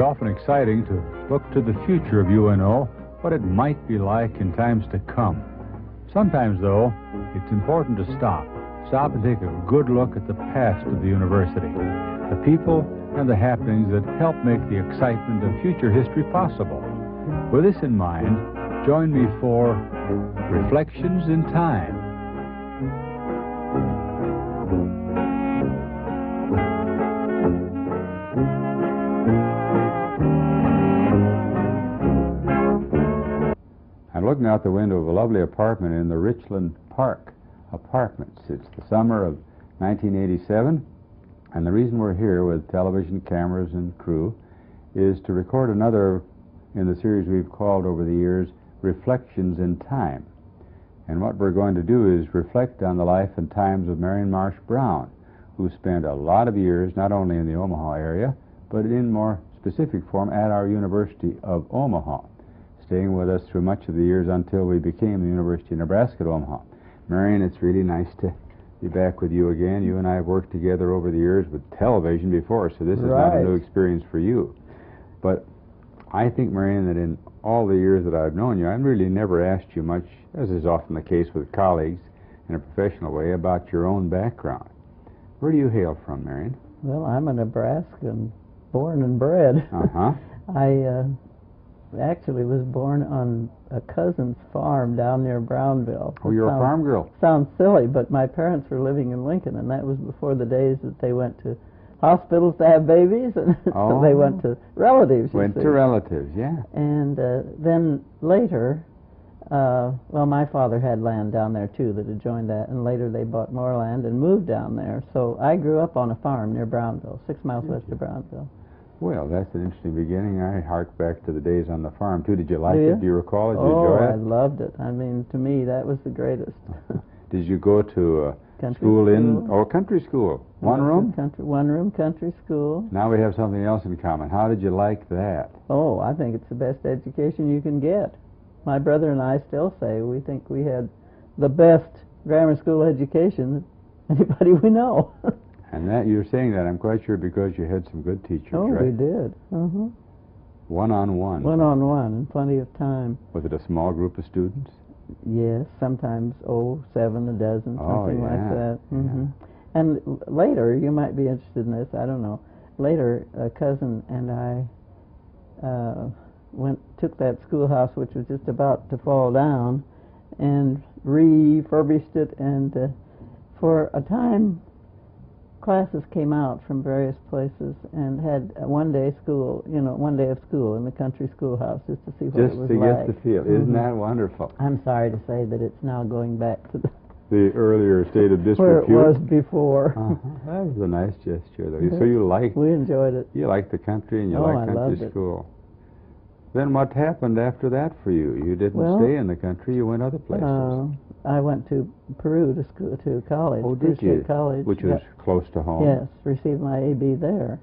often exciting to look to the future of UNO, what it might be like in times to come. Sometimes, though, it's important to stop and take a good look at the past of the university, the people and the happenings that help make the excitement of future history possible. With this in mind, join me for Reflections in Time. I'm looking out the window of a lovely apartment in the Richland Park Apartments. It's the summer of 1987, and the reason we're here with television cameras and crew is to record another in the series we've called over the years Reflections in Time. And what we're going to do is reflect on the life and times of Marion Marsh Brown, who spent a lot of years not only in the Omaha area, but in more specific form at our University of Omaha, staying with us through much of the years until we became the University of Nebraska at Omaha. Marion, it's really nice to be back with you again. You and I have worked together over the years with television before, so this is not a new experience for you. But I think, Marion, that in all the years that I've known you, I've really never asked you much, as is often the case with colleagues in a professional way, about your own background. Where do you hail from, Marion? Well, I'm a Nebraskan, born and bred. I actually was born on a cousin's farm down near Brownville. Oh, you're a farm girl. Sounds silly, but my parents were living in Lincoln, and that was before the days that they went to hospitals to have babies, and so they went to relatives. Went to relatives, yeah. And then later, well, my father had land down there too that had joined that, and later they bought more land and moved down there. So I grew up on a farm near Brownville, 6 miles west of Brownville. Well, that's an interesting beginning. I hark back to the days on the farm, too. Did you like it? Do you recall it? Did you enjoy it? Oh, I loved it. I mean, to me, that was the greatest. Did you go to school in, country school? One room? One room country school. Now we have something else in common. How did you like that? Oh, I think it's the best education you can get. My brother and I still say we think we had the best grammar school education that anybody we know. And that you're saying that, I'm quite sure, because you had some good teachers, right? Oh, we did. One-on-one. One-on-one, and plenty of time. Was it a small group of students? Yes, sometimes, 7, a dozen, something like that. Yeah. And later, you might be interested in this, I don't know. Later, a cousin and I took that schoolhouse, which was just about to fall down, and refurbished it, and for a time, classes came out from various places and had one day of school in the country schoolhouse just to see what it was like. Just to get the feel. Isn't that wonderful? I'm sorry to say that it's now going back to the earlier state of disrepute. Where it was before. That was a nice gesture, though. So you liked. We enjoyed it. You liked the country, and you liked country school. Then what happened after that for you? You didn't stay in the country. You went other places. I went to Peru to college. Oh, did you? College. Which was close to home. Yes, received my A.B. there,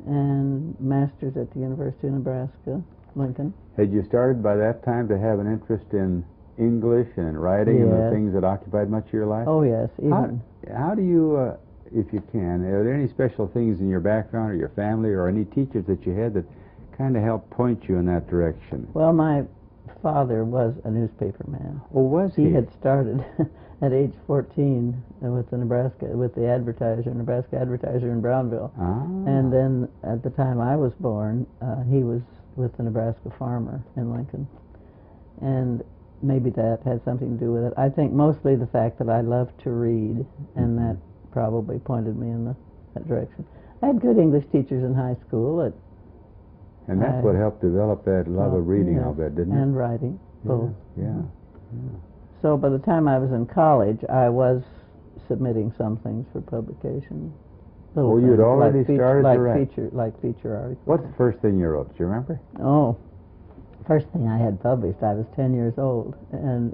and master's at the University of Nebraska, Lincoln. Had you started by that time to have an interest in English and writing and the things that occupied much of your life? Oh, yes, even. How do you, if you can, are there any special things in your background or your family or any teachers that you had that kind of helped point you in that direction? Well, my father was a newspaper man. Oh, was he? He had started at age 14 with the Nebraska Advertiser in Brownville. And then at the time I was born, he was with the Nebraska Farmer in Lincoln. And maybe that had something to do with it. I think mostly the fact that I loved to read, and that probably pointed me in that direction. I had good English teachers in high school. And that's what helped develop that love of reading, I'll bet, didn't it? And writing, both. Yeah. So by the time I was in college, I was submitting some things for publication. Oh, you'd already started to write? Like feature articles. What's the first thing you wrote? Do you remember? Oh, first thing I had published, I was 10 years old. And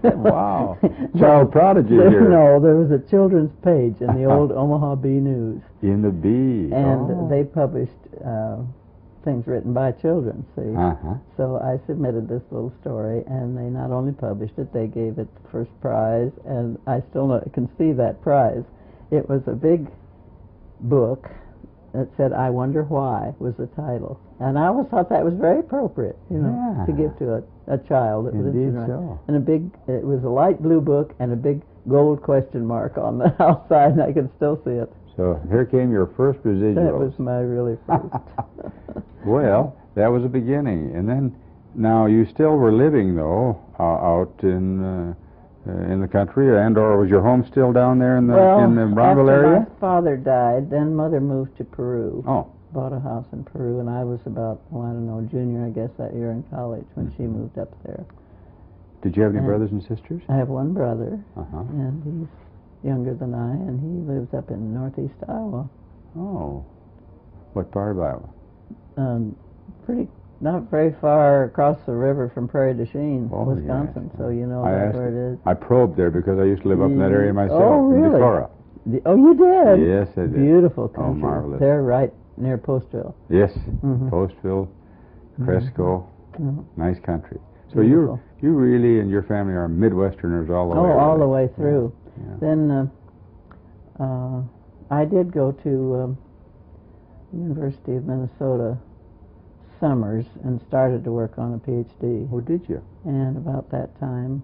wow. Child prodigy here. No, there was a children's page in the old Omaha Bee News. In the Bee. And they published things written by children, see. So I submitted this little story, and they not only published it, they gave it the first prize, and I still can see that prize. It was a big book that said, "I Wonder Why," was the title. And I always thought that was very appropriate, you know, Yeah. to give to a child that was Indeed interested in writing. so. And it was a light blue book and a big gold question mark on the outside, and I can still see it. So here came your first residuals. That was my really first. Well, that was a beginning. And then, now you still were living, though, out in the country, and/or was your home still down there in the Brownville area? After my father died, then Mother moved to Peru. Oh. Bought a house in Peru, and I was about, junior, I guess, that year in college when she moved up there. Did you have any brothers and sisters? I have one brother, Uh-huh. and he's younger than I, and he lives up in northeast Iowa. Oh. What part of Iowa? Not very far across the river from Prairie du Chien, Oh, Wisconsin, yes. so you know I that's asked- where it is. I probed there because I used to live up in that area myself. Oh, really? In Decorah. Oh, you did? Yes, I did. Beautiful country. Oh, marvelous. They're right near Postville. Yes. Mhm. Postville, Cresco. Mhm. Nice country. So Beautiful. you really and your family are Midwesterners all the way. Oh, all really. the way through. Yeah. Then I did go to University of Minnesota summers and started to work on a PhD. Oh, did you? And about that time,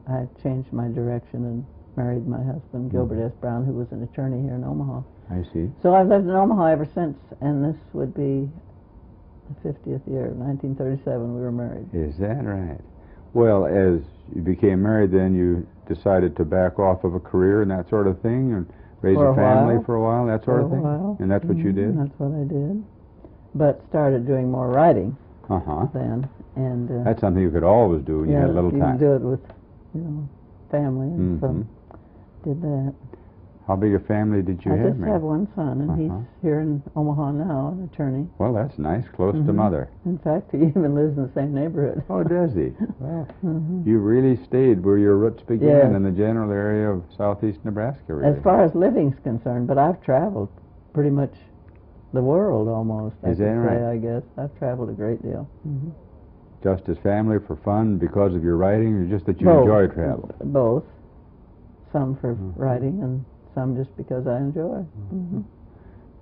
I changed my direction and married my husband, Gilbert S. Brown, who was an attorney here in Omaha. I see. So I've lived in Omaha ever since, and this would be the 50th year, 1937, we were married. Is that right? Well, as you became married, then you decided to back off of a career and that sort of thing, and raise For a a family while. for a while, that sort of For a thing? while. And that's what you did? That's what I did. But started doing more writing Uh-huh. then. And That's something you could always do when you had a little you time. can do it with, family, and so Mhm. did that. How big a family did you I have, just Mary? have one son, and he's Uh-huh. here in Omaha now, an attorney. Well, that's nice, close to Mhm. mother. In fact, he even lives in the same neighborhood. Oh, does he? Well, Mhm. you really stayed where your roots began, Yes. in the general area of southeast Nebraska, really. As far as living's concerned, but I've traveled pretty much the world almost. Is I that could say, right? I guess I've traveled a great deal. Mm-hmm. Just as family for fun because of your writing, or just that you Both. enjoy travel? Both. Some for Mhm. writing, and some just because I enjoy. Mm-hmm.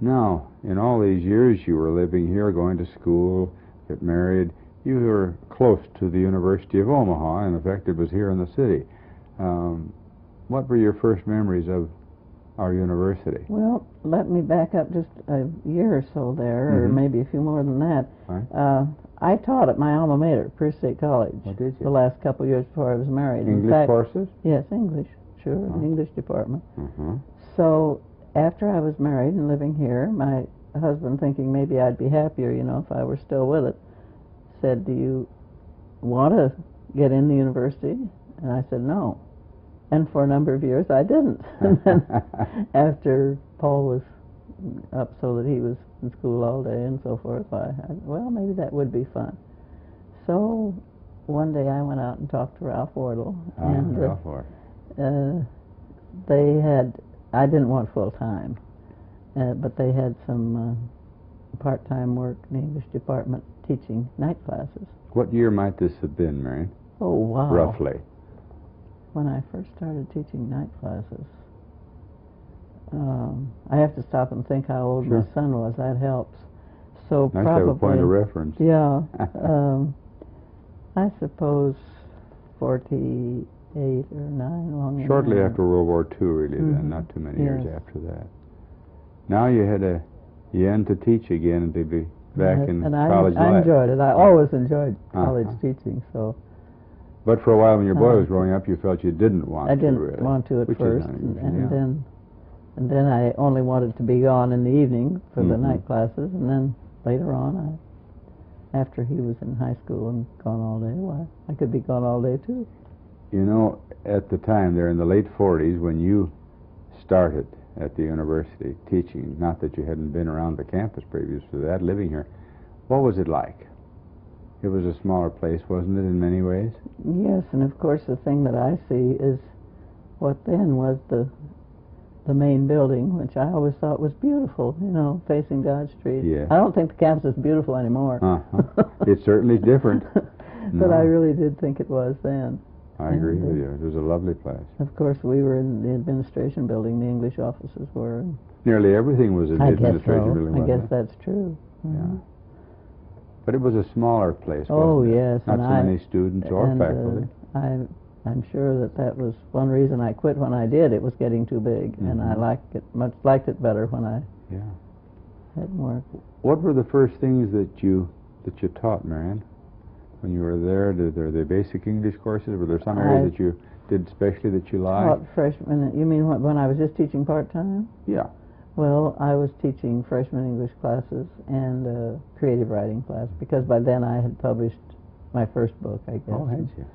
Now, in all these years you were living here, going to school, get married, you were close to the University of Omaha. In effect, it was here in the city. What were your first memories of our university? Well, let me back up just a year or so there, or Mhm. maybe a few more than that. Right. I taught at my alma mater, Criss State College, Oh, did you? the last couple of years before I was married. In English fact, courses? Yes, English, sure, Oh. English department. Uh-huh. So after I was married and living here, my husband, thinking maybe I'd be happier, if I were still with it, said, "Do you want to get in the university?" And I said, "No." And for a number of years, I didn't. And then after Paul was up so that he was in school all day and so forth, well, maybe that would be fun. So one day I went out and talked to Ralph Wardle, and Ralph Wardle. they had, I didn't want full-time, but they had some part-time work in the English department teaching night classes. What year might this have been, Marion? Oh, wow. Roughly. When I first started teaching night classes. I have to stop and think how old Sure. my son was. That helps. So Nice probably, to have a point of reference. Yeah. I suppose 48 or 9, along in Shortly there. after World War II, really, Mhm. then, not too many years Yes. after that. Now you had a end to teach again and to be back in and college I life. enjoyed it. I always enjoyed college Uh-huh. teaching, so But for a while when your boy Uh, was growing up, you felt you didn't want I to, didn't really. want to at Which first, is and unusual, yeah. then I only wanted to be gone in the evening for the Mhm. night classes, and then later on, after he was in high school and gone all day, well, I could be gone all day too. You know, at the time there in the late 40s, when you started at the university teaching, not that you hadn't been around the campus previous to that, living here, what was it like? It was a smaller place, wasn't it, in many ways? Yes, and of course the thing that I see is what then was the main building, which I always thought was beautiful, facing Dodge Street. Yeah. I don't think the campus is beautiful anymore. Uh-huh. It's certainly different. But No. I really did think it was then. I agree And, with you. It was a lovely place. Of course, we were in the administration building, the English offices were. Nearly everything was in the I guess administration so. building, I wasn't guess it? that's true. Mm-hmm. Yeah. But it was a smaller place, Oh, wasn't it? yes. Not and so many students or faculty. I'm sure that was one reason I quit when I did. It was getting too big, and I liked it better when I had more. What were the first things that you taught, Marion, when you were there? Were they basic English courses? Were there some areas that you did especially that you liked? Taught freshmen. You mean when I was just teaching part-time? Yeah. Well, I was teaching freshman English classes and creative writing class, because by then I had published my first book, I guess. Oh, had you?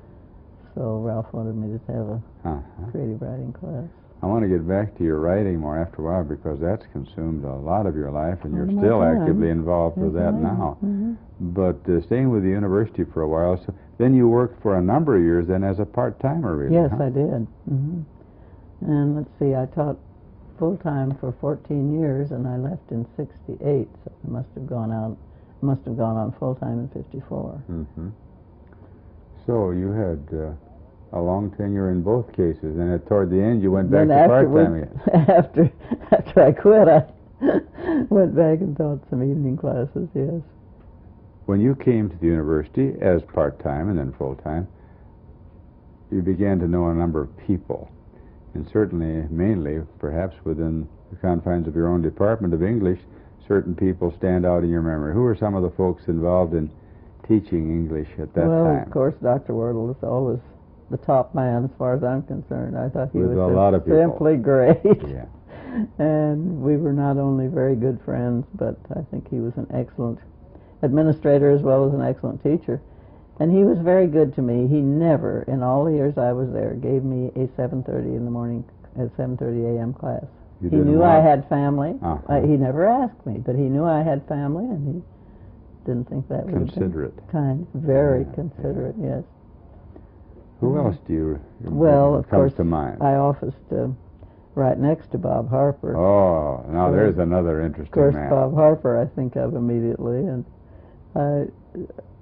So Ralph wanted me to have a creative writing class. I want to get back to your writing more after a while, because that's consumed a lot of your life, and you're All my still time. actively involved with that now. Mm-hmm. But staying with the university for a while, so then you worked for a number of years then as a part-timer, really? Yes, huh? I did. Mm-hmm. And let's see, I taught full-time for 14 years, and I left in 68, so I must have gone on full-time in 54. Mm-hmm. So you had a long tenure in both cases, and toward the end you went back to part-time again. After I quit, I went back and taught some evening classes, yes. When you came to the university as part-time and then full-time, you began to know a number of people, and certainly, mainly, perhaps within the confines of your own department of English, certain people stand out in your memory. Who were some of the folks involved in teaching English at that time? Well, of course, Dr. Wardle was always the top man as far as I'm concerned. I thought he With was a lot of people. simply great. Yeah. And we were not only very good friends, but I think he was an excellent administrator as well as an excellent teacher. And he was very good to me. He never, in all the years I was there, gave me a 7:30 in the morning, a 7:30 a.m. class. You he didn't knew want- I had family. Uh-huh. He never asked me, but he knew I had family, and he didn't think that would have been Considerate. kind. Very Yeah, considerate, yes. Who else do you Well, of comes course, to mind? I officed right next to Bob Harper. Oh, now So, there's another Of interesting course, man. Bob Harper I think of immediately, and I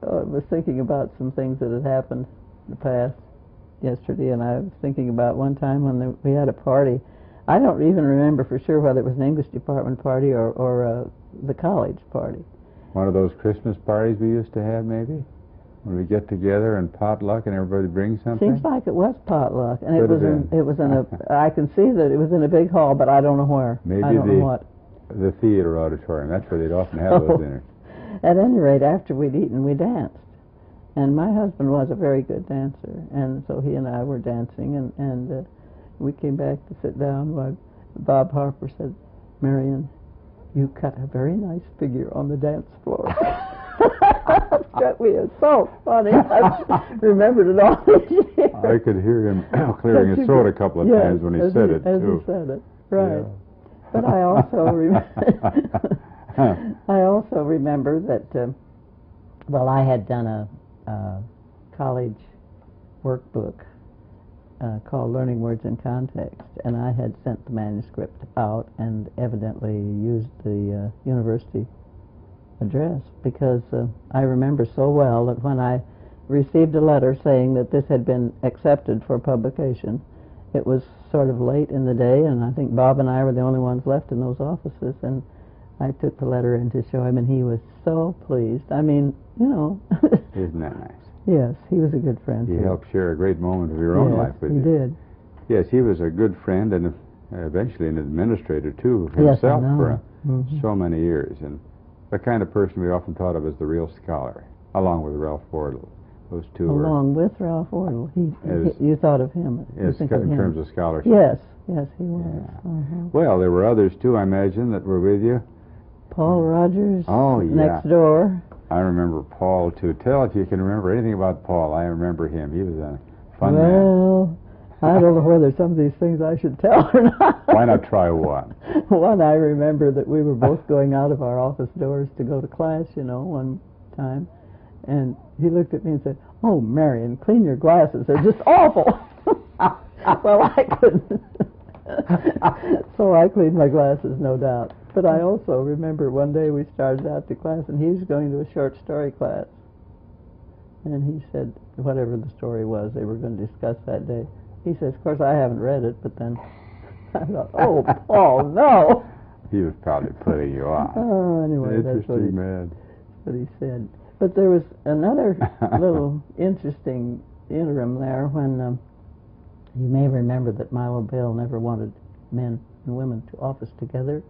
was thinking about some things that had happened in the past yesterday, and I was thinking about one time when we had a party. I don't even remember for sure whether it was an English department party or the college party. One of those Christmas parties we used to have, maybe? When we get together and potluck and everybody brings something? Seems like it was potluck, and Could have it was in a. I can see that it was in a big hall, but I don't know where. Maybe I don't know what. the theater auditorium. That's where they'd often have those dinners. At any rate, after we'd eaten, we danced. And my husband was a very good dancer, and so he and I were dancing, and we came back to sit down while Bob Harper said, "Marion, you cut a very nice figure on the dance floor." Struck me as so funny. I remembered it all these years. I could hear him clearing his throat a couple of times when he said it, as too. he said it, right. Yeah. But I also remember that, well, I had done a college workbook called Learning Words in Context, and I had sent the manuscript out and evidently used the university address, because I remember so well that when I received a letter saying that this had been accepted for publication, it was sort of late in the day, and I think Bob and I were the only ones left in those offices, and I took the letter in to show him, and he was so pleased. I mean, you know. Isn't that nice? Yes, he was a good friend. He too. helped share a great moment of your own life with you. He did. Yes, he was a good friend and eventually an administrator, too, Yes, I himself know. for Mhm. so many years. And the kind of person we often thought of as the real scholar, along with Ralph Wardle. Those two were... Along with Ralph Wardle. You thought of him. You Yes, think in of him. terms of scholarship. Yes, yes, he was. Yeah. Uh-huh. Well, there were others, too, I imagine, that were with you. Paul Rogers, Oh, yeah. next door. I remember Paul, too. Tell if you can remember anything about Paul. I remember him. He was a fun man. Well, I don't know whether some of these things I should tell or not. Why not try one? One, I remember that we were both going out of our office doors to go to class, you know, one time. And he looked at me and said, "Oh, Marion, clean your glasses. They're just awful." Well, I couldn't. So I cleaned my glasses, no doubt. But I also remember one day we started out to class, and he was going to a short story class. And he said, whatever the story was they were going to discuss that day, he says, "Of course, I haven't read it," but then I thought, "Oh, Paul, no." He was probably putting you on. Oh, anyway, that's what man. he said. But there was another little interesting interim there when you may remember that Mabel never wanted men and women to office together.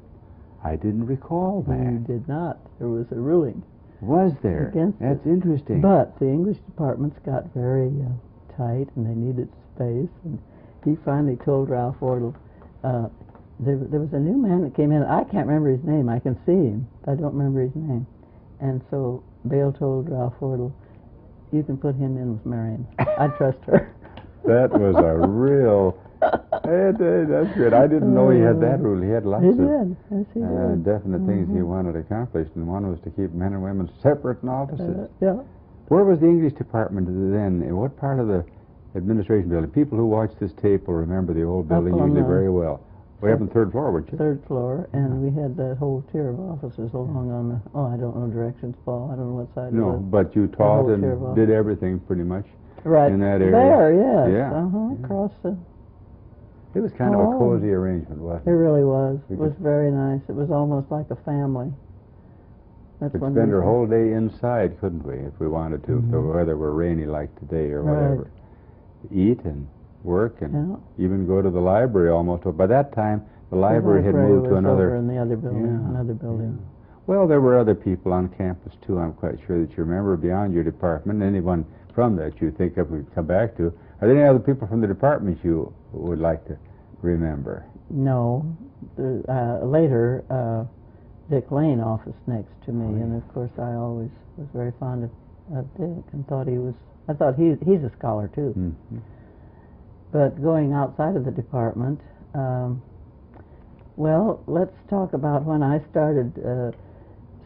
I didn't recall that. You did not. There was a ruling. Was there? Against That's it. interesting. But the English departments got very tight, and they needed space. And he finally told Ralph Wardle, there was a new man that came in. I can't remember his name. I can see him, but I don't remember his name. And so Bale told Ralph Wardle, you can put him in with Marion. I trust her. That was a real... that's good. I didn't know he had that rule. He had lots of Yes, he did. definite things he wanted accomplished, and one was to keep men and women separate in offices. Yeah. Where was the English department then? In what part of the administration building? People who watch this tape will remember the old building usually very well. Way up on the third floor, weren't you? Third floor, and we had that whole tier of offices along on the, I don't know directions, Paul. I don't know what side it was. No, but you taught and did everything pretty much right in that area. There, yes. Yeah. Across the... It was kind of a cozy arrangement, wasn't it? It really was. It was very nice. It was almost like a family. We could spend our whole day inside, couldn't we, if we wanted to, if the weather were rainy like today or whatever. Eat and work and even go to the library almost. By that time, the library had moved to another... over in the other building, Well, there were other people on campus, too, I'm quite sure that you remember, beyond your department. Anyone from that you think of we could come back to. Are there any other people from the department you would like to remember? No. Later, Dick Lane officed next to me, and of course I always was very fond of Dick and thought he was... I thought he's a scholar, too. Mm-hmm. But going outside of the department, well, let's talk about when I started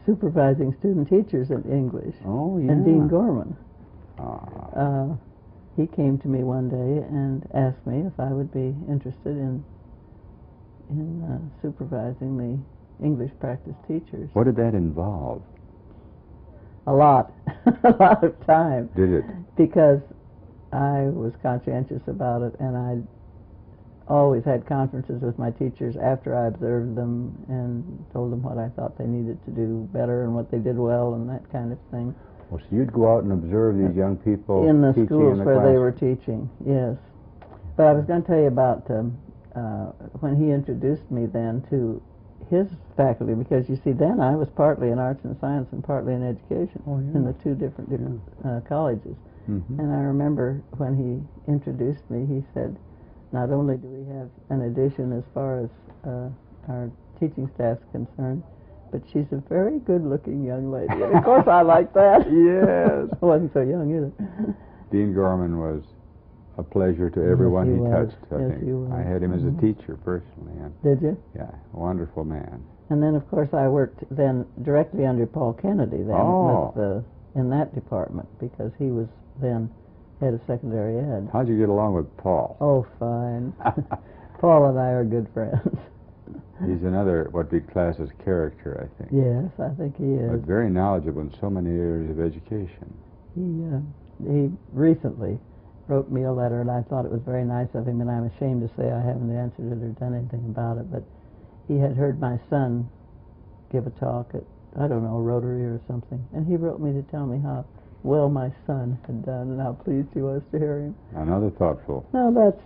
supervising student teachers in English. Oh, yeah. And Dean Gorman. He came to me one day and asked me if I would be interested in supervising the English practice teachers. What did that involve? A lot. A lot of time. Did it? Because I was conscientious about it, and I always had conferences with my teachers after I observed them and told them what I thought they needed to do better and what they did well and that kind of thing. Well, so you'd go out and observe these young people in the teaching schools in the where class. they were teaching, yes. But I was going to tell you about when he introduced me then to his faculty, because you see, then I was partly in arts and science and partly in education in the two different colleges. Mm-hmm. And I remember when he introduced me, he said, not only do we have an addition as far as our teaching staff's concerned, but she's a very good-looking young lady. And of course, I like that. Yes. I wasn't so young either. Dean Gorman was a pleasure to everyone he touched, I think. He was. I had him as a teacher personally. And did you? Yeah, a wonderful man. And then, of course, I worked then directly under Paul Kennedy then in that department, because he was then head of secondary ed. How'd you get along with Paul? Oh, fine. Paul and I are good friends. He's another, what we class as character, I think. Yes, I think he is. But very knowledgeable in so many areas of education. He recently wrote me a letter, and I thought it was very nice of him, and I'm ashamed to say I haven't answered it or done anything about it, but he had heard my son give a talk at, I don't know, Rotary or something, and he wrote me to tell me how well my son had done and how pleased he was to hear him. Another thoughtful Now that's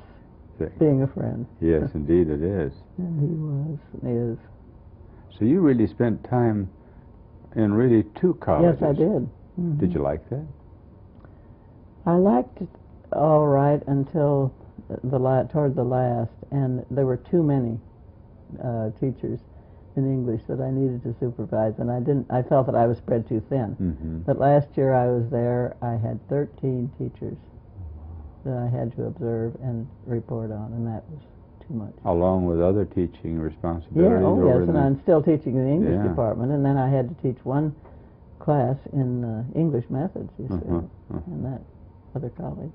thing. Being a friend. Yes, indeed it is. And he was and is. So you really spent time in really two colleges. Yes, I did. Mm-hmm. Did you like that? I liked it all right until toward the last, and there were too many teachers in English that I needed to supervise, and I felt that I was spread too thin. Mm-hmm. But last year I was there, I had 13 teachers that I had to observe and report on, and that was too much. Along with other teaching responsibilities? Yeah, yes, and I'm still teaching in the English department, and then I had to teach one class in English methods, you see, in that other college.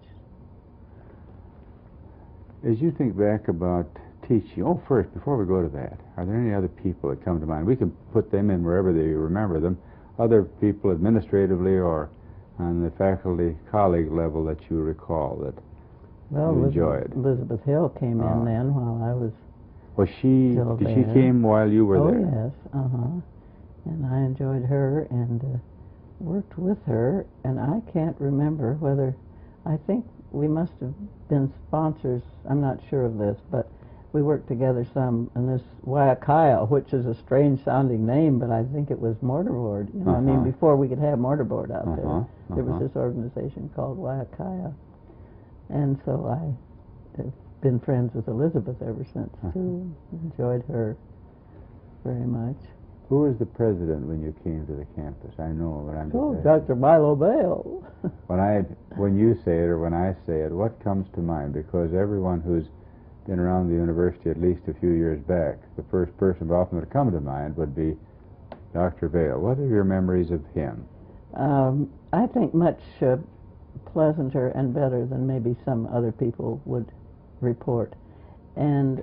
As you think back about teaching, first, before we go to that, are there any other people that come to mind? We can put them in wherever they remember them. Other people administratively or on the faculty colleague level that you recall that you enjoyed. Elizabeth Hill came in then while I was Was she? Still Did she there. came while you were Oh, there? yes, and I enjoyed her and worked with her, and I can't remember whether, I think we must have been sponsors, I'm not sure of this, but we worked together some, and this Waiakaya, which is a strange sounding name, but I think it was mortarboard, you know, I mean, before we could have mortarboard out there was this organization called Waiakaya, and so I have been friends with Elizabeth ever since, too, enjoyed her very much. Who was the president when you came to the campus? I know, but I'm just Dr. Mabel L. When you say it or when I say it, what comes to mind? Because everyone who's been around the university at least a few years back, the first person often that would come to mind would be Dr. Vail. What are your memories of him? I think much pleasanter and better than maybe some other people would report. And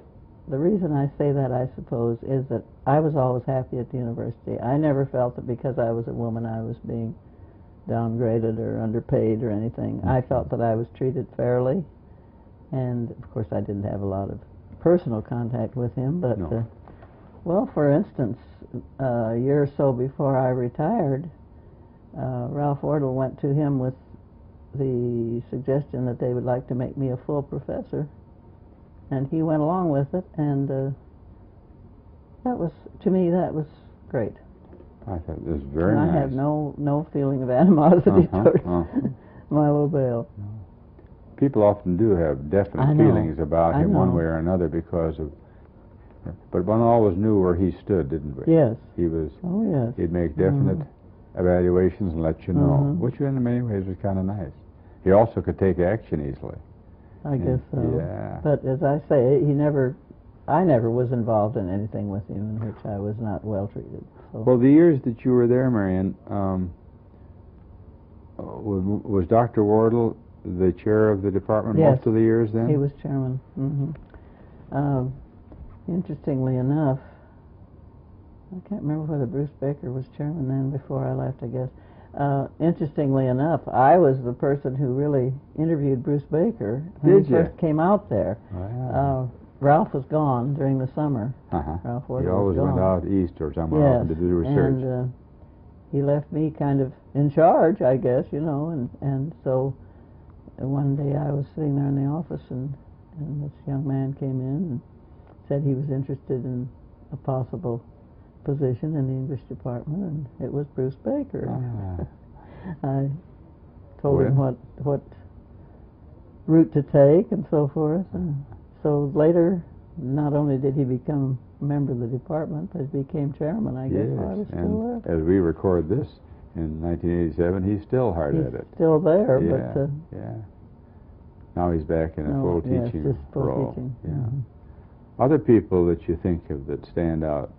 the reason I say that, I suppose, is that I was always happy at the university. I never felt that because I was a woman I was being downgraded or underpaid or anything. I felt that I was treated fairly, and of course I didn't have a lot of personal contact with him, but well, for instance, a year or so before I retired, Ralph Wardle went to him with the suggestion that they would like to make me a full professor, and he went along with it, and that was, to me, that was great. I thought it was very nice. I have no feeling of animosity towards Milo Bale. People often do have definite feelings about him one way or another because of, but one always knew where he stood, didn't we? Yes. He was. Oh, yes. He'd make definite evaluations and let you know, which in many ways was kind of nice. He also could take action easily. I guess so. Yeah. But as I say, I never was involved in anything with him in which I was not well treated. So. Well, the years that you were there, Marion, was Dr. Wardle the chair of the department most of the years then? He was chairman. Interestingly enough, I can't remember whether Bruce Baker was chairman then before I left, I guess. Interestingly enough, I was the person who really interviewed Bruce Baker when he first came out there. Ralph was gone during the summer. Ralph Wardle he always went out east or somewhere to do research. And he left me kind of in charge, I guess, you know, and so one day I was sitting there in the office, and this young man came in and said he was interested in a possible position in the English department, and it was Bruce Baker. I told him what route to take and so forth, and so later not only did he become a member of the department, but he became chairman, I guess, while I was still there. As we record this in 1987, he's still hard at it. Still there, but now he's back in a full teaching role. Other people that you think of that stand out,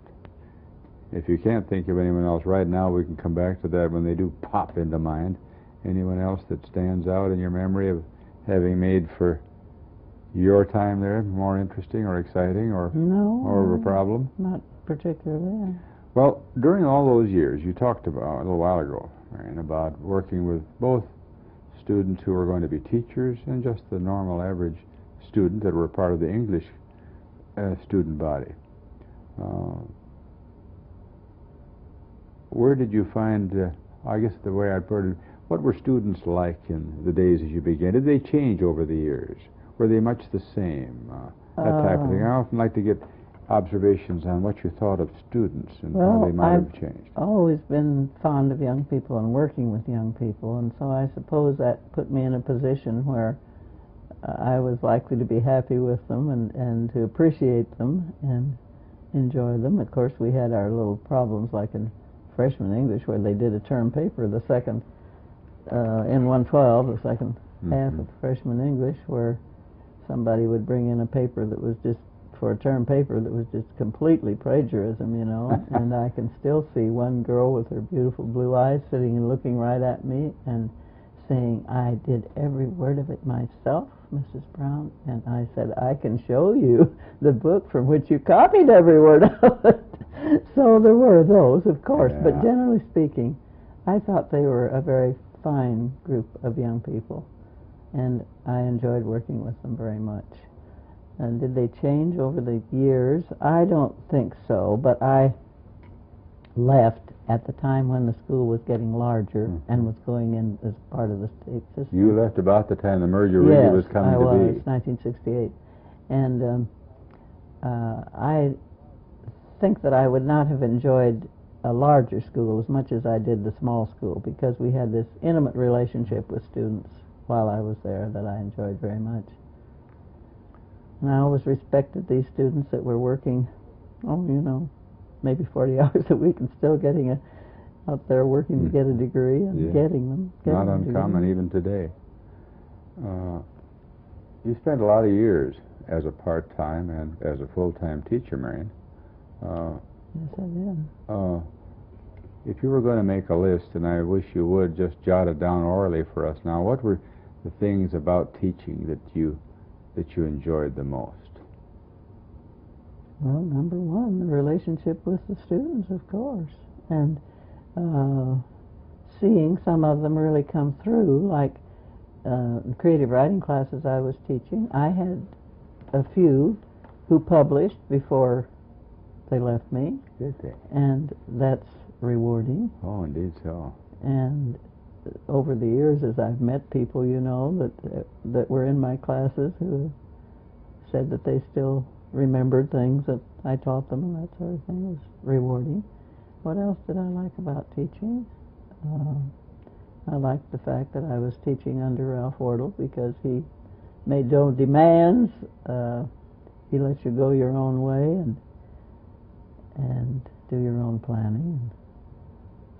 if you can't think of anyone else right now, we can come back to that when they do pop into mind. Anyone else that stands out in your memory of having made for your time there more interesting or exciting or a problem? Not particularly. Well, during all those years, you talked about, a little while ago, Marion, about working with both students who were going to be teachers and just the normal average student that were part of the English student body. Where did you find, I guess the way I'd put it, what were students like in the days as you began? Did they change over the years? Were they much the same? That type of thing. I often like to get observations on what you thought of students and how they might have changed. I've always been fond of young people and working with young people, and so I suppose that put me in a position where I was likely to be happy with them and to appreciate them and enjoy them. Of course, we had our little problems like in freshman English where they did a term paper, the second, in 112, the second half of freshman English, where somebody would bring in a paper that was just, for a term paper that was just completely plagiarism, you know, and I can still see one girl with her beautiful blue eyes sitting and looking right at me and saying, "I did every word of it myself, Mrs. Brown," and I said, "I can show you the book from which you copied every word of it." So there were those, of course, but generally speaking, I thought they were a very fine group of young people, and I enjoyed working with them very much. And did they change over the years? I don't think so, but I left at the time when the school was getting larger and was going in as part of the state system. You left about the time the merger really was coming to be. Yes, 1968. And I think that I would not have enjoyed a larger school as much as I did the small school, because we had this intimate relationship with students while I was there that I enjoyed very much. And I always respected these students that were working, maybe 40 hours a week and still getting out there working to get a degree and getting them. Not uncommon even today. You spent a lot of years as a part-time and as a full-time teacher, Marion. Yes, I did. If you were going to make a list, and I wish you would just jot it down orally for us now, what were the things about teaching that you enjoyed the most? Well, number one, the relationship with the students, of course, and seeing some of them really come through, like creative writing classes I was teaching. I had a few who published before they left me. Did they? And that's rewarding. Oh, indeed so. And over the years, as I've met people, that were in my classes who said that they still remembered things that I taught them and that sort of thing, was rewarding. What else did I like about teaching? I liked the fact that I was teaching under Ralph Wardle, because he made no demands. He lets you go your own way and do your own planning and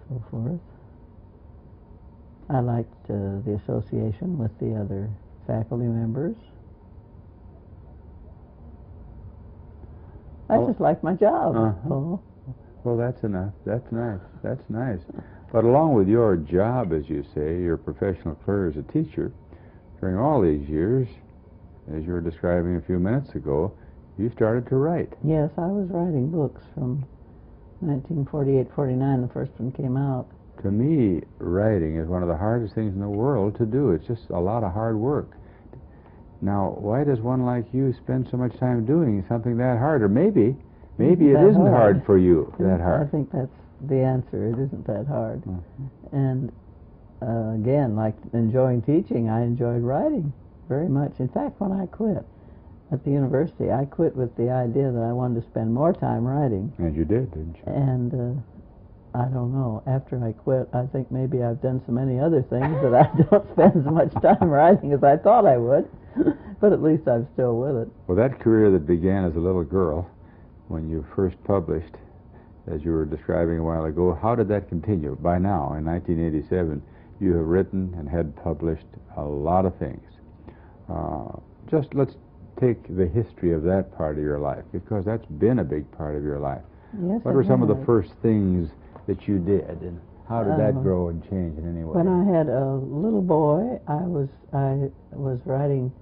so forth. I liked the association with the other faculty members. I just liked my job. Paul. Well, that's enough. That's nice. That's nice. But along with your job, as you say, your professional career as a teacher, during all these years, as you were describing a few minutes ago, you started to write. Yes, I was writing books from 1948-49. The first one came out. To me, writing is one of the hardest things in the world to do. It's just a lot of hard work. Now, why does one like you spend so much time doing something that hard? Or maybe it isn't hard for you, that hard. I think that's the answer. It isn't that hard. And again, like enjoying teaching, I enjoyed writing very much. In fact, when I quit at the university, I quit with the idea that I wanted to spend more time writing. And you did, didn't you? And I don't know. After I quit, I think maybe I've done so many other things that I don't spend as much time writing as I thought I would. But at least I'm still with it. Well, that career that began as a little girl, when you first published, as you were describing a while ago, how did that continue? By now, in 1987, you have written and had published a lot of things. Just let's take the history of that part of your life, because that's been a big part of your life. Yes, what were some of the first things that you did, and how did that grow and change in any way? When I had a little boy, I was writing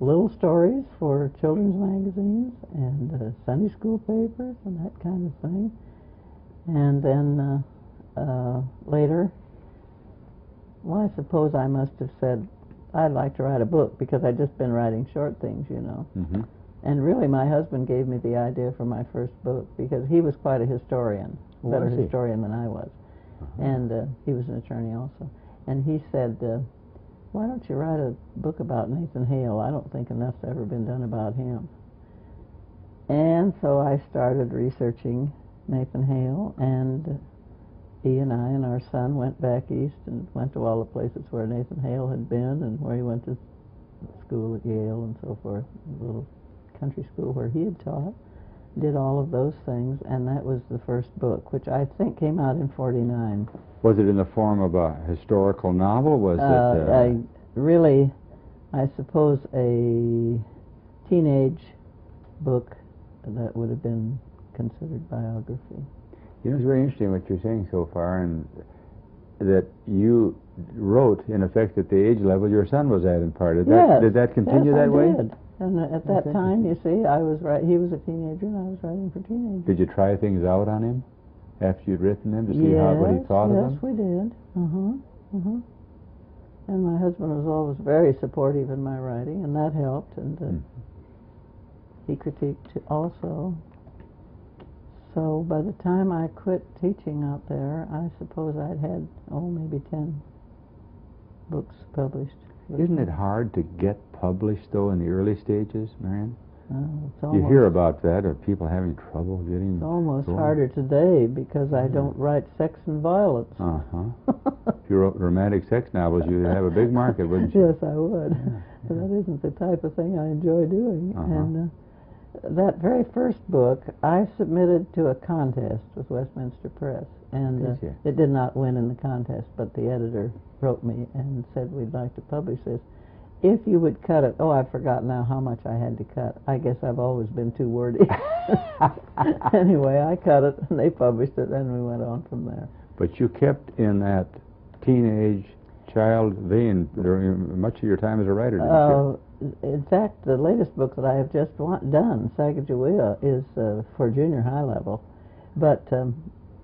little stories for children's magazines and Sunday school papers and that kind of thing. And then later, well, I suppose I must have said I'd like to write a book, because I'd just been writing short things, And really, my husband gave me the idea for my first book, because he was quite a historian, better historian than I was. And he was an attorney also. And he said, why don't you write a book about Nathan Hale? I don't think enough's ever been done about him. And so I started researching Nathan Hale, and he and I and our son went back east and went to all the places where Nathan Hale had been and where he went to school at Yale and so forth, a little country school where he had taught. Did all of those things, and that was the first book, which I think came out in '49. Was it in the form of a historical novel? Was it I suppose a teenage book that would have been considered biography. You know, it's very interesting what you're saying so far, and that you wrote, in effect, at the age level your son was at in part. Did that continue that way? Yes, I did. And at that time, you see, I was he was a teenager, and I was writing for teenagers. Did you try things out on him after you'd written them to see what he thought of them? Yes, we did. And my husband was always very supportive in my writing, and that helped. And he critiqued also. So by the time I quit teaching out there, I suppose I'd had, maybe 10 books published. Isn't it hard to get published, though, in the early stages, Marion? You hear about that, of people having trouble getting... It's almost going. Harder today because I don't write sex and violence. If you wrote romantic sex novels, you'd have a big market, wouldn't you? Yes, I would. But that isn't the type of thing I enjoy doing. And that very first book, I submitted to a contest with Westminster Press. And it did not win in the contest, but the editor wrote me and said, we'd like to publish this. If you would cut it, I forgot now how much I had to cut. I guess I've always been too wordy. Anyway, I cut it, and they published it, and we went on from there. But you kept in that teenage child vein during much of your time as a writer, didn't you? In fact, the latest book that I have just done, Sacagawea, is for junior high level. But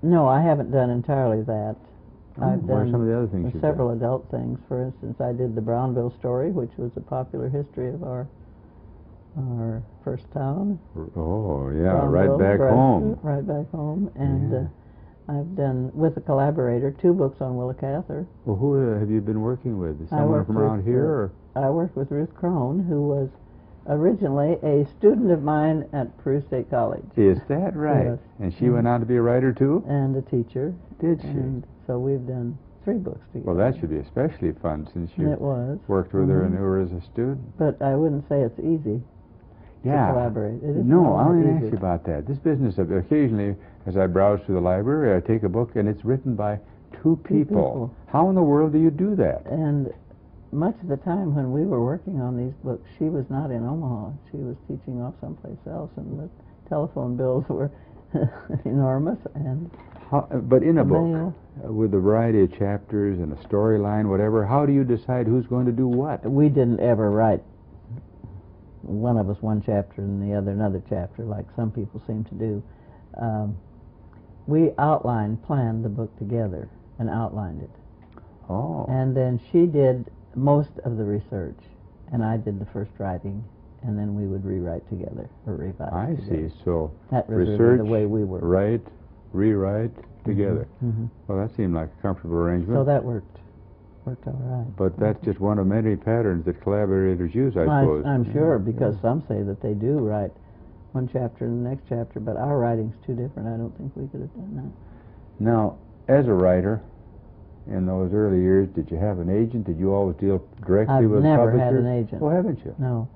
no, I haven't done entirely that. I've what are done some of the other things you've several done? adult things. For instance, I did the Brownville story, which was a popular history of our first town. Oh, yeah, Brownville, right back home. Right back home. And I've done, with a collaborator, 2 books on Willa Cather. Well, who have you been working with? Is someone from around here? Or? I worked with Ruth Crone, who was originally a student of mine at Peru State College. Is that right? Yes. And she went on to be a writer, too? And a teacher. Did she? And so we've done 3 books together. Well, that should be especially fun since you It was. worked with her and knew her as a student. But I wouldn't say it's easy to collaborate. It is No, not I want to easy. ask you about that. This business of occasionally, as I browse through the library, I take a book and it's written by 2 people. How in the world do you do that? And much of the time when we were working on these books, she was not in Omaha. She was teaching off someplace else, and the telephone bills were enormous. And but in a book, mail. with a variety of chapters and a storyline, whatever, how do you decide who's going to do what? We didn't ever write one of us one chapter and the other another chapter, like some people seem to do. We planned the book together and outlined it. Oh. And then she did most of the research, and I did the first writing, and then we would rewrite together or revise I together. see. So That was research, really the way we were. write, rewrite together. Mm-hmm. Well, that seemed like a comfortable arrangement. So that worked all right. But that's just one of many patterns that collaborators use, I suppose. I'm sure, because some say that they do write one chapter and the next chapter, but our writing's too different. I don't think we could have done that. Now, as a writer, in those early years, did you have an agent? Did you always deal directly with publishers? I've never had an agent. Oh, haven't you? No.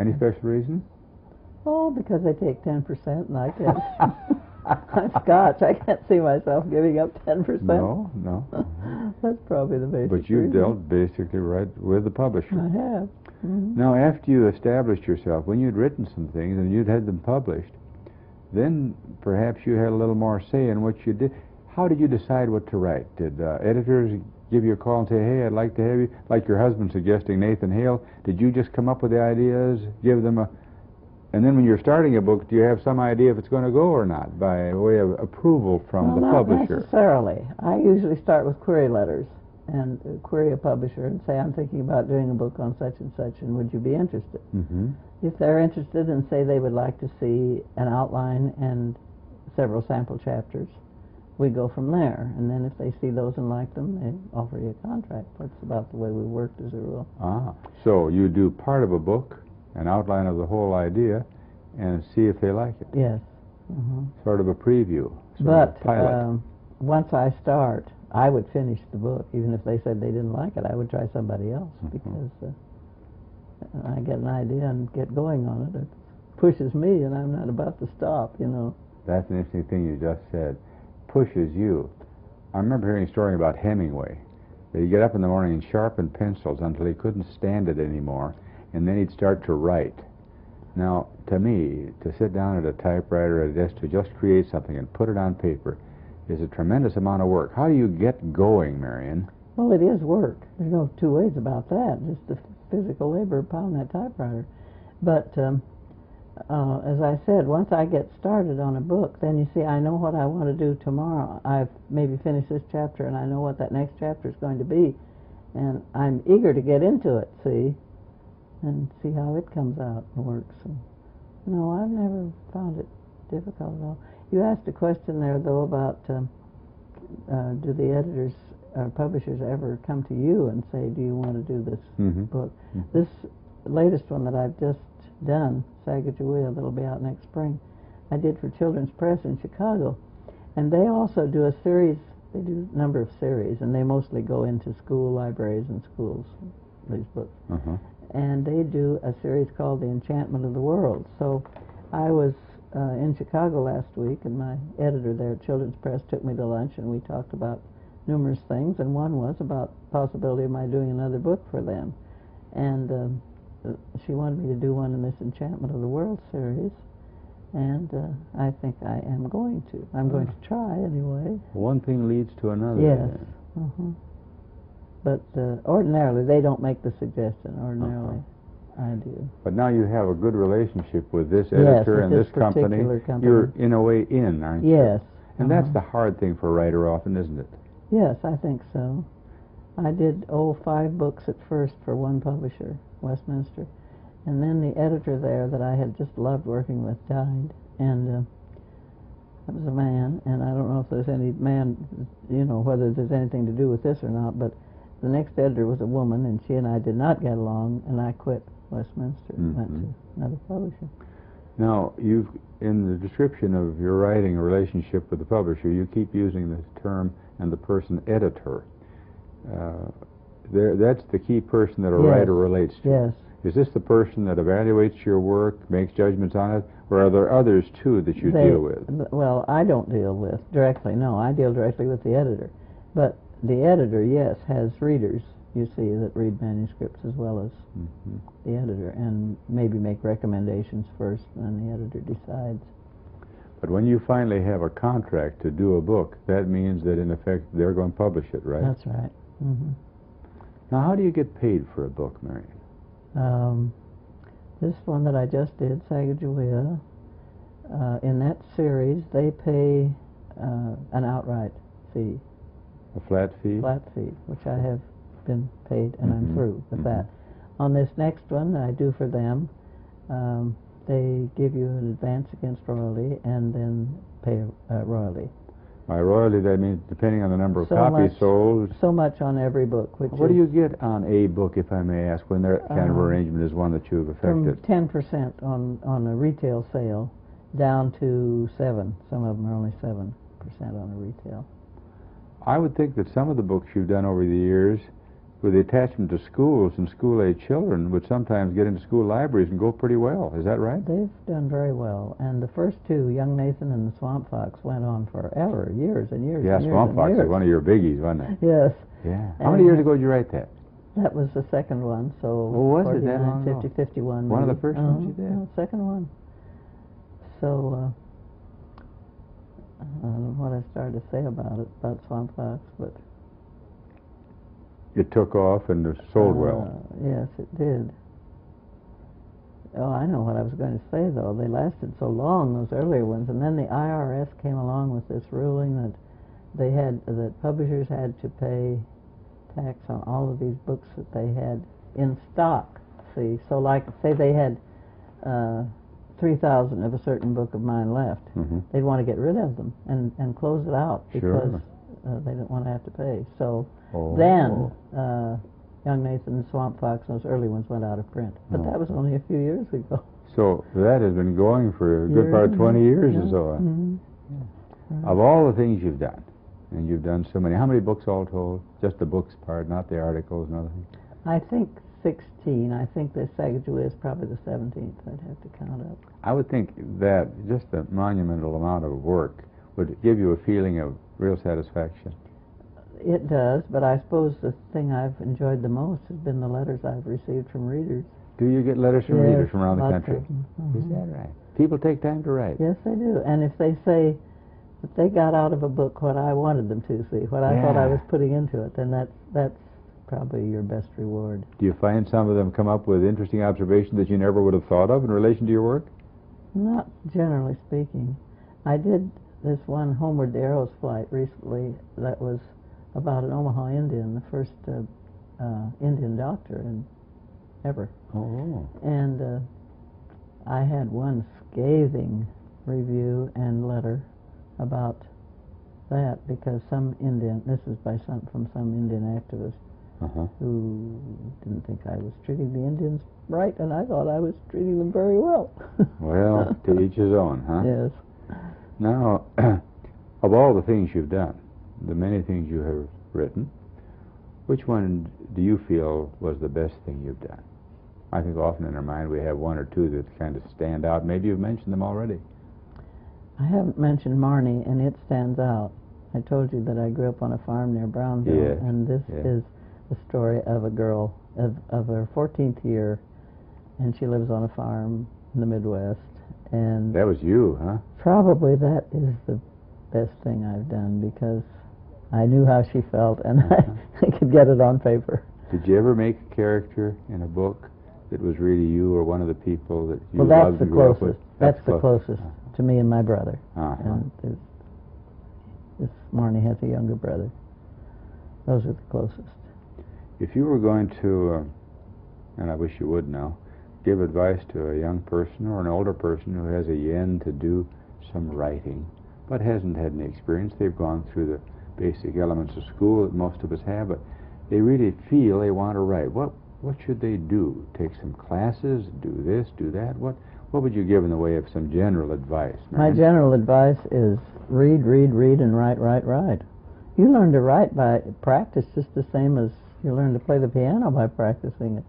Any special reason? Oh, because they take 10%, and I can't. I'm Scotch. I can't see myself giving up 10%. No. That's probably the basic But you reason. dealt basically right with the publisher. I have. Mm-hmm. Now, after you established yourself, when you'd written some things and you'd had them published, then perhaps you had a little more say in what you did. How did you decide what to write? Did editors give you a call and say, hey, I'd like to have you, like your husband suggesting Nathan Hale? Did you just come up with the ideas, give them a... And then when you're starting a book, do you have some idea if it's going to go or not, by way of approval from the publisher? Not necessarily. I usually start with query letters and query a publisher and say, I'm thinking about doing a book on such and such, and would you be interested? Mm-hmm. If they're interested and say they would like to see an outline and several sample chapters, we go from there. And then if they see those and like them, they offer you a contract. That's about the way we worked as a rule. So you do part of a book, an outline of the whole idea, and see if they like it. Yes. Mm-hmm. Sort of a preview, sort of But a pilot. once I start, I would finish the book. Even if they said they didn't like it, I would try somebody else, because I get an idea and get going on it. It pushes me, and I'm not about to stop, you know. That's an interesting thing you just said. Pushes you. I remember hearing a story about Hemingway. That he'd get up in the morning and sharpen pencils until he couldn't stand it anymore, and then he'd start to write. Now, to me, to sit down at a typewriter or a desk to just create something and put it on paper is a tremendous amount of work. How do you get going, Marion? Well, it is work. There's no two ways about that. Just the physical labor of pounding that typewriter. But as I said, once I get started on a book, then you see, I know what I want to do tomorrow. I've maybe finished this chapter, and I know what that next chapter is going to be. And I'm eager to get into it, see, and see how it comes out and works. And No, I've never found it difficult at all. You asked a question there, though, about do the editors or publishers ever come to you and say, do you want to do this book? This latest one that I've just done, Sacagawea, that'll be out next spring, I did for Children's Press in Chicago. And they also do a series, they do a number of series, and they mostly go into school libraries and schools, these books. And they do a series called The Enchantment of the World. So I was in Chicago last week, and my editor there at Children's Press took me to lunch, and we talked about numerous things, and one was about the possibility of my doing another book for them. And she wanted me to do one in this Enchantment of the World series, and I think I am going to. I'm going to try anyway. One thing leads to another. Yes. But ordinarily, they don't make the suggestion. Ordinarily, I do. But now you have a good relationship with this editor and this company. You're in a way in, aren't you? Yes. And that's the hard thing for a writer often, isn't it? Yes, I think so. I did 5 books at first for one publisher, Westminster, and then the editor there that I had just loved working with died, and it was a man, and I don't know if there's any man, whether there's anything to do with this or not, but the next editor was a woman, and she and I did not get along, and I quit Westminster and went to another publisher. Now, in the description of your writing relationship with the publisher, you keep using the term and the person editor. That's the key person that a writer relates to. Yes. Is this the person that evaluates your work, makes judgments on it, or are there others too that you deal with? Well, I don't deal with directly. No, I deal directly with the editor. But the editor, yes, has readers, you see, that read manuscripts as well as the editor, and maybe make recommendations first, and then the editor decides. But when you finally have a contract to do a book, that means that in effect they're going to publish it, right? That's right. Now, how do you get paid for a book, Marion? This one that I just did, Sacagawea, in that series, they pay an outright fee. A flat fee? Flat fee, which I have been paid, and I'm through with that. On this next one that I do for them, they give you an advance against royalty and then pay a royalty. By royalty, that means depending on the number of copies sold? So much on every book. What do you get on a book, if I may ask, when that kind of arrangement is one that you've effected? From 10% on a retail sale down to 7%. Some of them are only 7% on a retail. I would think that some of the books you've done over the years, with the attachment to schools and school-age children, would sometimes get into school libraries and go pretty well. Is that right? They've done very well. And the first two, Young Nathan and the Swamp Fox, went on forever, years and years and years. Yeah, Swamp Fox was one of your biggies, wasn't it? Yes. Yeah. How many years ago did you write that? That was the second one, so was it that long 50, 51. One of the first ones you did? No, second one. So, I don't know what I started to say about Swamp Fox, but... It took off and it sold well. Yes, it did. Oh, I know what I was going to say, though. They lasted so long, those earlier ones, and then the IRS came along with this ruling that publishers had to pay tax on all of these books that they had in stock. See, so like, say they had 3,000 of a certain book of mine left, they'd want to get rid of them and close it out because they didn't want to have to pay. So then Young Nathan and Swamp Fox, those early ones, went out of print. But that was only a few years ago. So that has been going for a good part of 20 years or so. Of all the things you've done, and you've done so many, how many books all told? Just the books part, not the articles and other things? I think 16. I think this Sacagawea is probably the 17th. I'd have to count up. I would think that just the monumental amount of work would give you a feeling of real satisfaction. It does, but I suppose the thing I've enjoyed the most has been the letters I've received from readers. Do you get letters from readers from around the country? Is that right? People take time to write. Yes, they do. And if they say that they got out of a book what I wanted them to see, what I thought I was putting into it, then that's probably your best reward. Do you find some of them come up with interesting observations that you never would have thought of in relation to your work? Not generally speaking. I did this one, Homeward to Arrow's Flight, recently, that was about an Omaha Indian, the first Indian doctor ever. Oh. And I had one scathing review and letter about that because some Indian, this is from some Indian activist who didn't think I was treating the Indians right, and I thought I was treating them very well. Well, to each his own, huh? Yes. Now, of all the things you've done, the many things you have written, which one do you feel was the best thing you've done? I think often in our mind we have one or two that kind of stand out. Maybe you've mentioned them already. I haven't mentioned Marnie, and it stands out. I told you that I grew up on a farm near Brownville, Yes. and this is the story of a girl of her 14th year, and she lives on a farm in the Midwest. And that was you, huh? Probably that is the best thing I've done because I knew how she felt, and I could get it on paper. Did you ever make a character in a book that was really you or one of the people that you well, that's loved the and grew up with? closest. That's the closest to me and my brother. And this Marnie has a younger brother. Those are the closest. If you were going to, and I wish you would now, give advice to a young person or an older person who has a yen to do some writing but hasn't had any experience, they've gone through the basic elements of school that most of us have, but they really feel they want to write. What should they do? Take some classes, do this, do that? What would you give in the way of some general advice, Marion? My general advice is read, and write. You learn to write by practice just the same as you learn to play the piano by practicing it.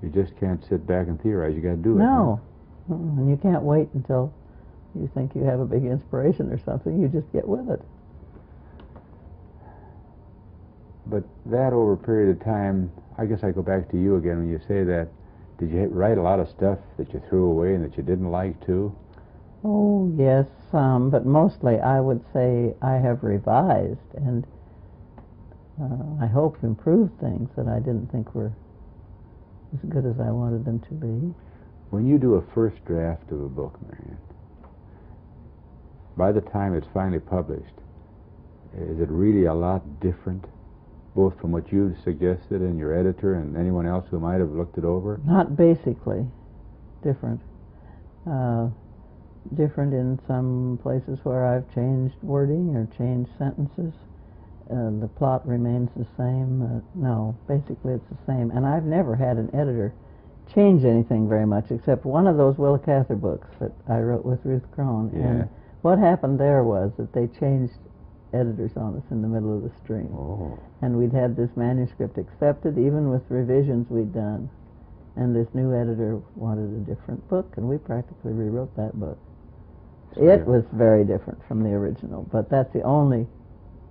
You just can't sit back and theorize. You got to do it. No. Huh? And you can't wait until you think you have a big inspiration or something. You just get with it. But that over a period of time, I guess I go back to you again when you say that. Did you write a lot of stuff that you threw away and that you didn't like too? Oh, yes, some, but mostly I would say I have revised and I hope improved things that I didn't think were as good as I wanted them to be. When you do a first draft of a book, Marion, by the time it's finally published, is it really a lot different, both from what you suggested and your editor and anyone else who might have looked it over? Not basically different. Different in some places where I've changed wording or changed sentences. The plot remains the same. No, basically it's the same. And I've never had an editor change anything very much, except one of those Willa Cather books that I wrote with Ruth Crone. Yeah. And what happened there was that they changed editors on us in the middle of the stream. Oh. And we'd had this manuscript accepted, even with revisions we'd done. And this new editor wanted a different book, and we practically rewrote that book. It was very different from the original, but that's the only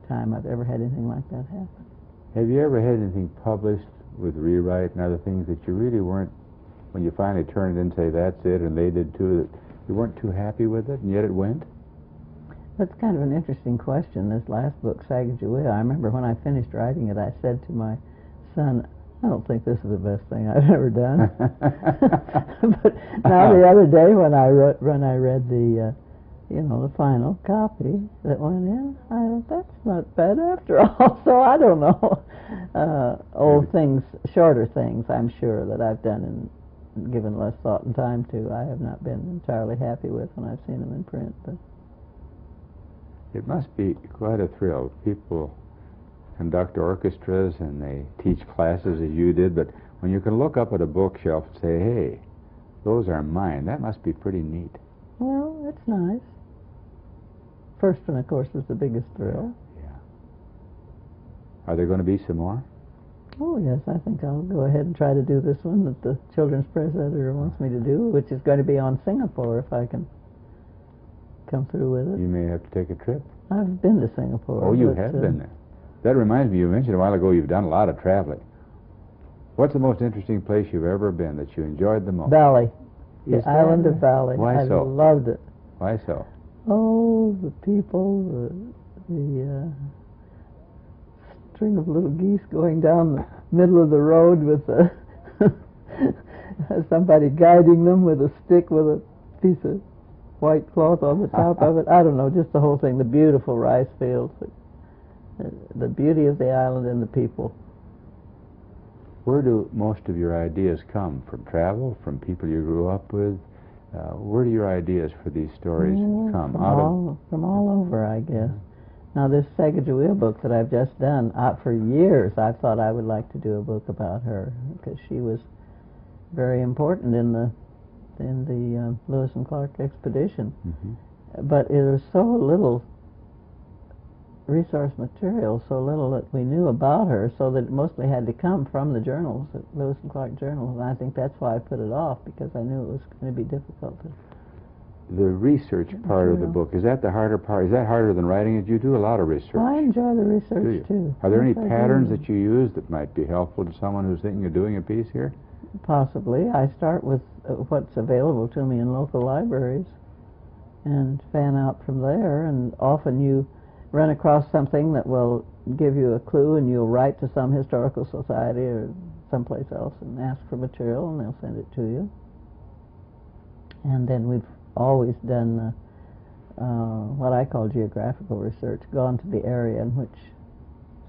time I've ever had anything like that happen. Have you ever had anything published with rewrite and other things that you really weren't, when you finally turned it in and say that's it, and they did too, that you weren't too happy with it, and yet it went? That's kind of an interesting question. This last book, Sacagawea, I remember when I finished writing it, I said to my son, I don't think this is the best thing I've ever done. But now the other day when I read the the final copy that went in, I thought, that's not bad after all. So I don't know. Old things, shorter things, I'm sure, that I've done and given less thought and time to, I have not been entirely happy with when I've seen them in print. But it must be quite a thrill. People conduct orchestras and they teach classes as you did, but when you can look up at a bookshelf and say, hey, those are mine, that must be pretty neat. Well, it's nice. First one, of course, was the biggest thrill. Yeah. Are there going to be some more? Oh, yes, I think I'll go ahead and try to do this one that the Children's Press editor wants me to do, which is going to be on Singapore if I can come through with it. You may have to take a trip. I've been to Singapore. Oh, you have been there. That reminds me, you mentioned a while ago you've done a lot of traveling. What's the most interesting place you've ever been that you enjoyed the most? Bali. The Is island that of Bali. Why I so? loved it. Why so? Oh, the people, the string of little geese going down the middle of the road with somebody guiding them with a stick with a piece of white cloth on the top of it. I don't know, just the whole thing. The beautiful rice fields, the beauty of the island and the people. Where do most of your ideas come? From travel, from people you grew up with? Where do your ideas for these stories come? From all over, I guess. Now, this Sacagawea book that I've just done, for years I've thought I would like to do a book about her, because she was very important in the Lewis and Clark expedition. But it was so little resource material, so little that we knew about her, so that it mostly had to come from the journals, the Lewis and Clark journals, and I think that's why I put it off, because I knew it was going to be difficult to... The research part of the book, is that the harder part? Is that harder than writing it? You do a lot of research. Well, I enjoy the research, too. Are there any patterns that you use that might be helpful to someone who's thinking of doing a piece here? Possibly. I start with what's available to me in local libraries and fan out from there, and often you run across something that will give you a clue, and you'll write to some historical society or someplace else and ask for material, and they'll send it to you. And then we've always done what I call geographical research, gone to the area in which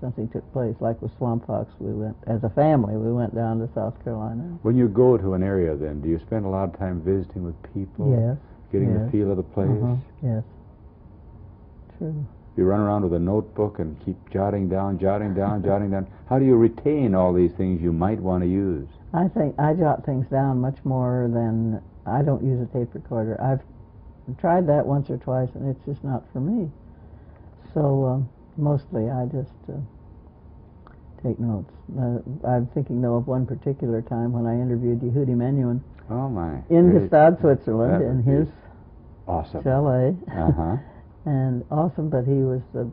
something took place. Like with Swamp Fox, we went, as a family, we went down to South Carolina. When you go to an area then, do you spend a lot of time visiting with people? Yes. Getting the feel of the place? Yes. True. You run around with a notebook and keep jotting down. How do you retain all these things you might want to use? I think I jot things down much more than... I don't use a tape recorder. I've tried that once or twice, and it's just not for me. So mostly I just take notes. I'm thinking, though, of one particular time when I interviewed Yehudi Menuhin in Gstaad, Switzerland, in his chalet. And awesome, but he was the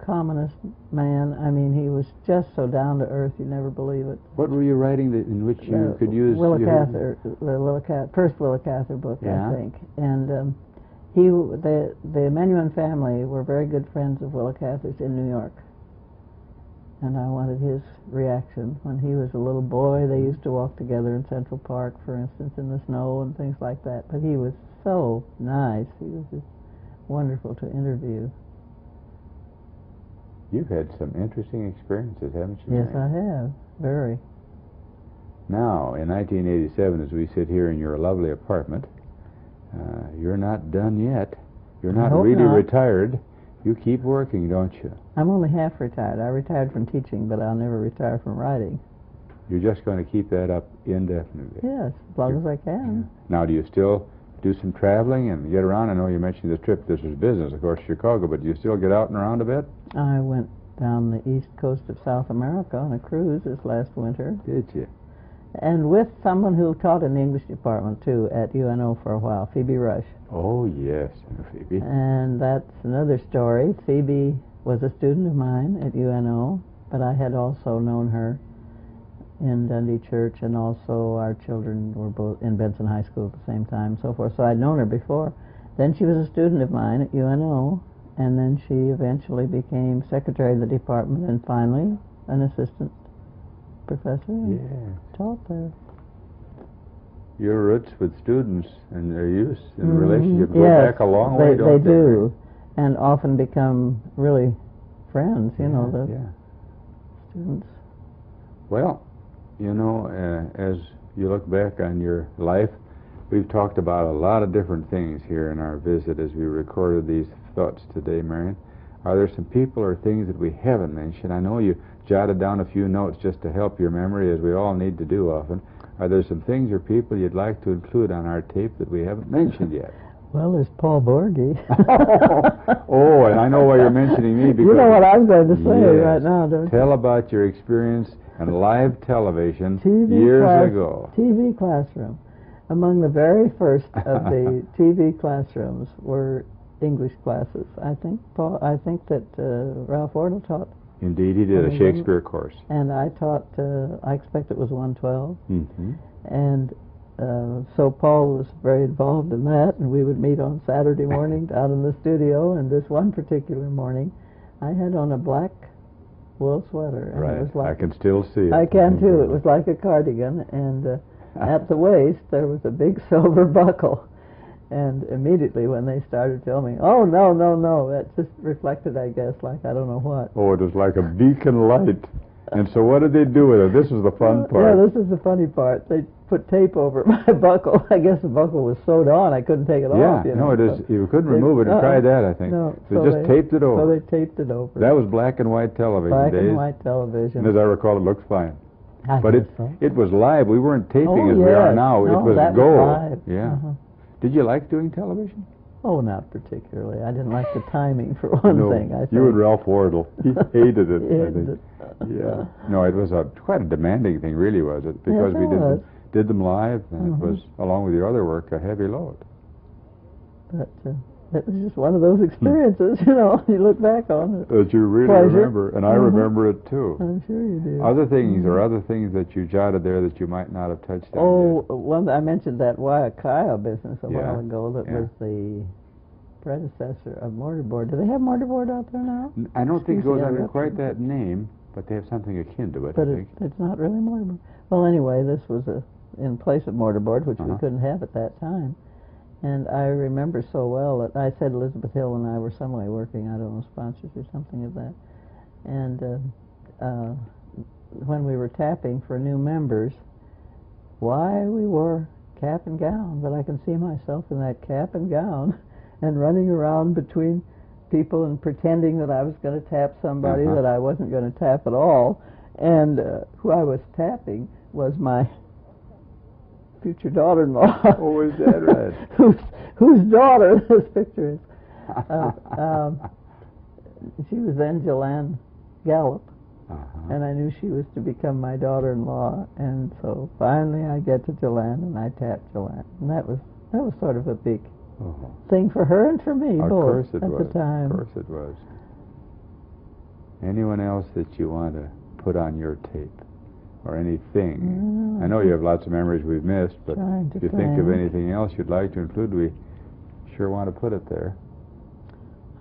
commonest man. I mean, he was just so down to earth, you never believe it. What were you writing in which you could use? First Willa Cather book, I think. And the Menuhin family were very good friends of Willa Cather's in New York. And I wanted his reaction. When he was a little boy, they used to walk together in Central Park, for instance, in the snow and things like that. But he was so nice. He was just wonderful to interview. You've had some interesting experiences, haven't you? Yes, I have. Very. Now, in 1987, as we sit here in your lovely apartment, you're not done yet. You're not really retired. You keep working, don't you? I'm only half retired. I retired from teaching, but I'll never retire from writing. You're just going to keep that up indefinitely? Yes, as long as I can. Now, do you still do some traveling and get around? I know you mentioned this trip. This was business, of course, Chicago, but do you still get out and around a bit? I went down the east coast of South America on a cruise this last winter. Did you? And with someone who taught in the English department, too, at UNO for a while, Phoebe Rush. Oh, yes, Phoebe. And that's another story. Phoebe was a student of mine at UNO, but I had also known her in Dundee Church, and also our children were both in Benson High School at the same time and so forth, so I'd known her before. Then she was a student of mine at UNO, and then she eventually became secretary of the department and finally an assistant professor and taught there. Your roots with students and their use and relationship go back a long way, don't they? They do, and often become really friends, you know, the students. Well, you know, as you look back on your life, we've talked about a lot of different things here in our visit as we recorded these thoughts today, Marion. Are there some people or things that we haven't mentioned? I know you jotted down a few notes just to help your memory, as we all need to do often. Are there some things or people you'd like to include on our tape that we haven't mentioned yet? Well, there's Paul Borge. Oh, and I know why you're mentioning me, because... You know what I'm going to say right now, don't you? Tell about your experience on live television years ago. TV classroom. Among the very first of the TV classrooms were English classes. I think that Ralph Wardle taught. Indeed, he did a Shakespeare course. And I taught, I expect it was 112. Mm-hmm. And so Paul was very involved in that, and we would meet on Saturday morning out in the studio, and this one particular morning I had on a black wool sweater. And right, it was like, I can still see it. I can too. It was like a cardigan, and at the waist there was a big silver buckle. And immediately when they started filming, oh, no, that just reflected, I guess, like I don't know what. Oh, it was like a beacon light. And so what did they do with it? This was the fun part. Yeah, this is the funny part. They put tape over my buckle. I guess the buckle was sewed on. I couldn't take it off. Yeah, no, it is. You couldn't remove it. Try that, I think. No, they just taped it over. So they taped it over. That was black and white television days. Black and white television. And as I recall, it looks fine. But so. it was live. We weren't taping as we are now. No, it was that gold. Was live. Yeah. Did you like doing television? Oh, not particularly. I didn't like the timing, for one thing, I think. You and Ralph Wardle. He hated it, He I think. hated it. Yeah. No, it was quite a demanding thing, really, was it? Because yes, we did them live, and it was, along with your other work, a heavy load. But it was just one of those experiences, you know, you look back on it. That you really remember, and I remember it, too. I'm sure you do. Other things, or other things that you jotted there that you might not have touched on one, I mentioned that Waiakaya business a while ago that was the predecessor of mortarboard. Do they have mortarboard out there now? I don't think it goes under quite that name, but they have something akin to it, but I think. It's not really mortarboard. Well, anyway, this was in place of mortarboard, which we couldn't have at that time. And I remember so well that I said Elizabeth Hill and I were some way working, I don't know, sponsors or something of that. And when we were tapping for new members, why we wore cap and gown, but I can see myself in that cap and gown and running around between people and pretending that I was going to tap somebody that I wasn't going to tap at all. And who I was tapping was my future daughter-in-law. Oh, is that right? whose daughter this picture is. She was then Joanne Gallup, and I knew she was to become my daughter-in-law. And so finally, I get to Joanne, and I tap Joanne, and that was sort of a big thing for her and for me both at the time. Of course it was. Anyone else that you want to put on your tape? Or anything. I know you have lots of memories we've missed, but if you think of anything else you'd like to include, we sure want to put it there.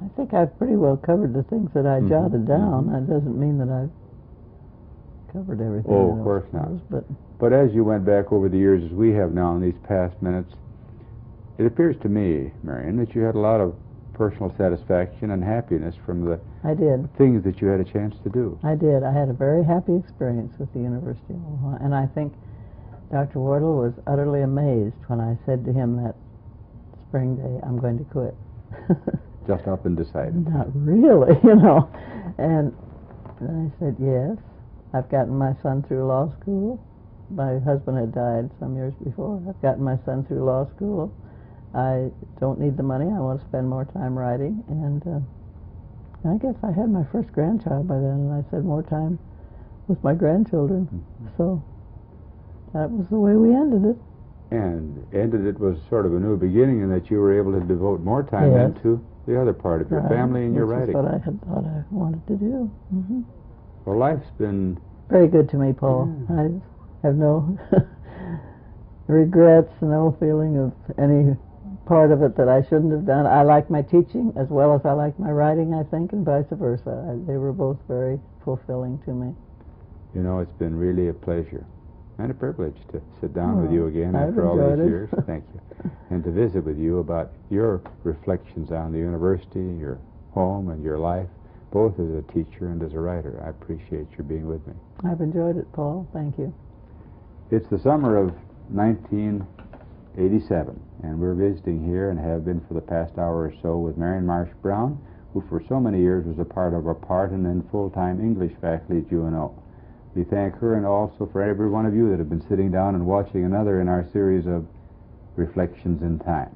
I think I've pretty well covered the things that I jotted down. That doesn't mean that I've covered everything. Oh, of course not. But as you went back over the years, as we have now in these past minutes, it appears to me, Marion, that you had a lot of personal satisfaction and happiness from the things that you had a chance to do. I did. I had a very happy experience with the University of Omaha, and I think Dr. Wardle was utterly amazed when I said to him that spring day, I'm going to quit. Just up and decided. Not really, you know. And I said, yes, I've gotten my son through law school. My husband had died some years before. I've gotten my son through law school. I don't need the money. I want to spend more time writing. And I guess I had my first grandchild by then, and I said more time with my grandchildren. So that was the way we ended it. And ended it was sort of a new beginning in that you were able to devote more time then to the other part of your family and your writing. That's what I had thought I wanted to do. Well, life's been very good to me, Paul. I have no regrets, no feeling of any part of it that I shouldn't have done. I like my teaching as well as I like my writing, I think, and vice versa. They were both very fulfilling to me. You know, it's been really a pleasure and a privilege to sit down with you again after all these years. Thank you. And to visit with you about your reflections on the university, your home, and your life, both as a teacher and as a writer. I appreciate your being with me. I've enjoyed it, Paul. Thank you. It's the summer of 1987, and we're visiting here and have been for the past hour or so with Marion Marsh Brown, who for so many years was a part of our part-and then full-time English faculty at UNO. We thank her and also for every one of you that have been sitting down and watching another in our series of Reflections in Time.